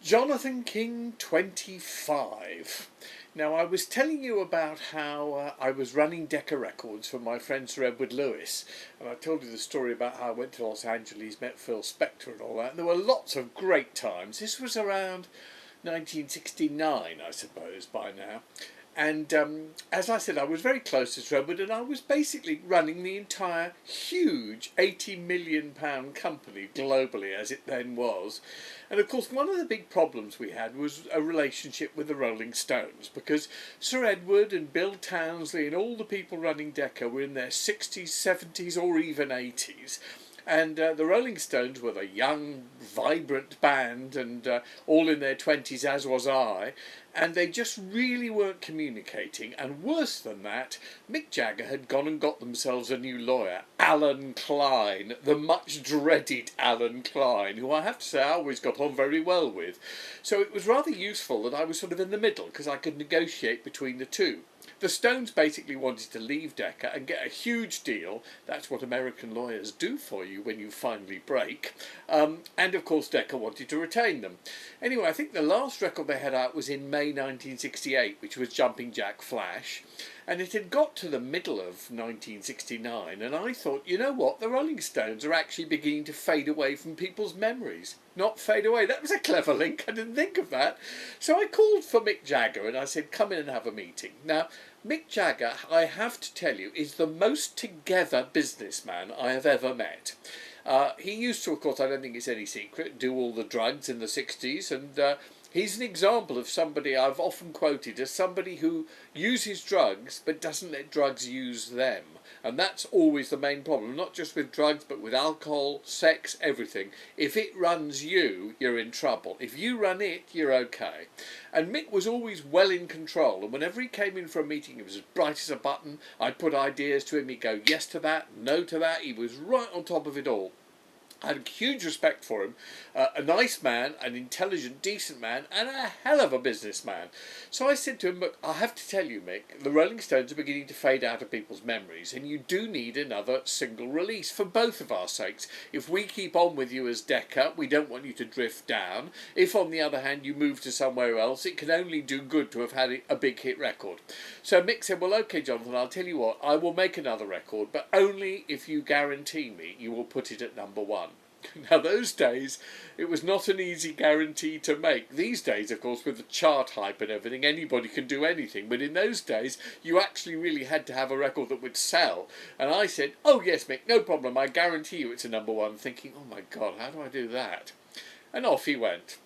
Jonathan King 25. Now, I was telling you about how I was running Decca Records for my friend Sir Edward Lewis, and I told you the story about how I went to Los Angeles, met Phil Spector and all that, and there were lots of great times. This was around 1969, I suppose, by now. And as I said, I was very close to Sir Edward, and I was basically running the entire huge £80 million company globally, as it then was. And of course, one of the big problems we had was a relationship with the Rolling Stones, because Sir Edward and Bill Townsley and all the people running Decca were in their 60s, 70s, or even 80s. And the Rolling Stones were the young, vibrant band, and all in their 20s, as was I. And they just really weren't communicating. And worse than that, Mick Jagger had gone and got themselves a new lawyer, Alan Klein, the much dreaded Alan Klein, who I have to say I always got on very well with. So it was rather useful that I was sort of in the middle, because I could negotiate between the two. The Stones basically wanted to leave Decca and get a huge deal. That's what American lawyers do for you when you finally break. And of course Decca wanted to retain them. Anyway, I think the last record they had out was in May 1968, which was Jumping Jack Flash. And it had got to the middle of 1969, and I thought, you know what, the Rolling Stones are actually beginning to fade away from people's memories. Not fade away. That was a clever link. I didn't think of that. So I called for Mick Jagger and I said, come in and have a meeting. Now, Mick Jagger, I have to tell you, is the most together businessman I have ever met. He used to, of course, I don't think it's any secret, do all the drugs in the 60s, and he's an example of somebody I've often quoted as somebody who uses drugs but doesn't let drugs use them. And that's always the main problem, not just with drugs but with alcohol, sex, everything. If it runs you, you're in trouble. If you run it, you're okay. And Mick was always well in control, and whenever he came in for a meeting he was as bright as a button. I'd put ideas to him, he'd go yes to that, no to that. He was right on top of it all. I had huge respect for him, a nice man, an intelligent, decent man, and a hell of a businessman. So I said to him, look, I have to tell you, Mick, the Rolling Stones are beginning to fade out of people's memories, and you do need another single release for both of our sakes. If we keep on with you as Decca, we don't want you to drift down. If, on the other hand, you move to somewhere else, it can only do good to have had a big hit record. So Mick said, well, OK, Jonathan, I'll tell you what, I will make another record, but only if you guarantee me you will put it at #1. Now, those days, it was not an easy guarantee to make. These days, of course, with the chart hype and everything, anybody can do anything. But in those days, you actually really had to have a record that would sell. And I said, oh, yes, Mick, no problem. I guarantee you it's a #1. Thinking, oh, my God, how do I do that? And off he went.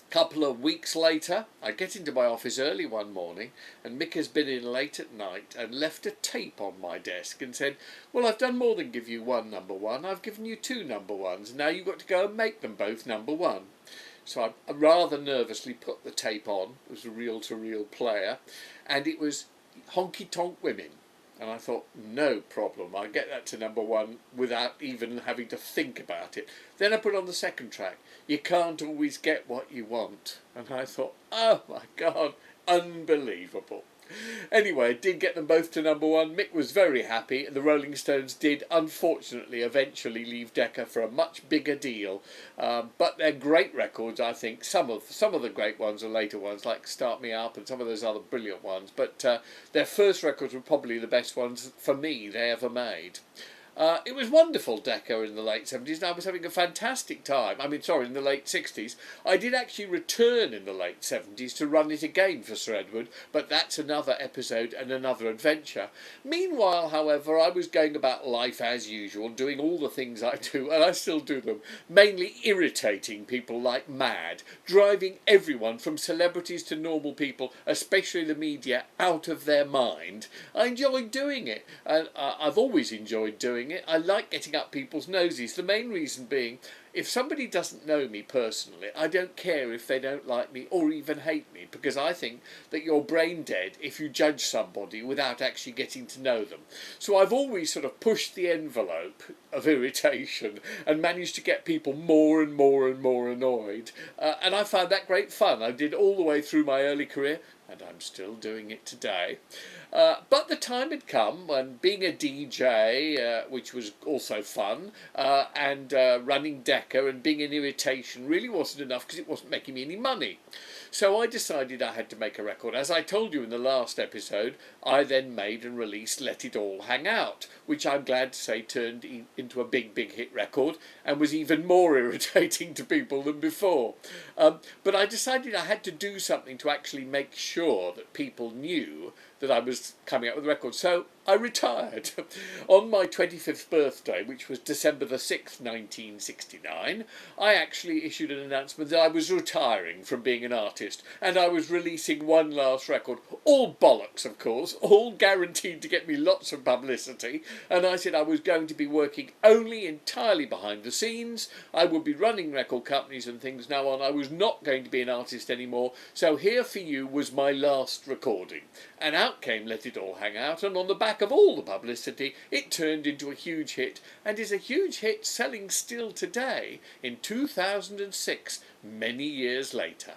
Couple of weeks later, I get into my office early one morning, and Mick has been in late at night and left a tape on my desk and said, well, I've done more than give you one #1, I've given you two #1s, now you've got to go and make them both #1. So I rather nervously put the tape on. It was a reel-to-reel player, and it was Honky Tonk Women. And I thought, no problem, I'll get that to #1 without even having to think about it. Then I put on the second track, You Can't Always Get What You Want. And I thought, oh my God, unbelievable. Anyway, I did get them both to #1. Mick was very happy, and the Rolling Stones did, unfortunately, eventually leave Decca for a much bigger deal. But they're great records, I think. Some of the great ones are later ones, like Start Me Up and some of those other brilliant ones. But their first records were probably the best ones, for me, they ever made. It was wonderful, Decca, in the late 70s, and I was having a fantastic time. In the late 60s. I did actually return in the late 70s to run it again for Sir Edward, but that's another episode and another adventure. Meanwhile, however, I was going about life as usual, doing all the things I do, and I still do them, mainly irritating people like mad, driving everyone from celebrities to normal people, especially the media, out of their mind. I enjoyed doing it, and I've always enjoyed doing it. I like getting up people's noses. The main reason being, if somebody doesn't know me personally, I don't care if they don't like me or even hate me, because I think that you're brain dead if you judge somebody without actually getting to know them. So I've always sort of pushed the envelope of irritation and managed to get people more and more and more annoyed. And I found that great fun. I did all the way through my early career. and I'm still doing it today. But the time had come when being a DJ, which was also fun, and running Decca and being an irritation really wasn't enough because it wasn't making me any money. So I decided I had to make a record. As I told you in the last episode, I then made and released Let It All Hang Out, which I'm glad to say turned into a big, big hit record and was even more irritating to people than before. But I decided I had to do something to actually make sure that people knew that I was coming up with a record. So I retired. On my 25th birthday, which was December the 6th, 1969, I actually issued an announcement that I was retiring from being an artist and I was releasing one last record. All bollocks, of course, all guaranteed to get me lots of publicity. And I said I was going to be working only entirely behind the scenes. I would be running record companies and things now on. I was not going to be an artist anymore. So Here For You was my last recording. And out came Let It All Hang Out, and on the back of all the publicity, it turned into a huge hit, and is a huge hit selling still today in 2006, many years later.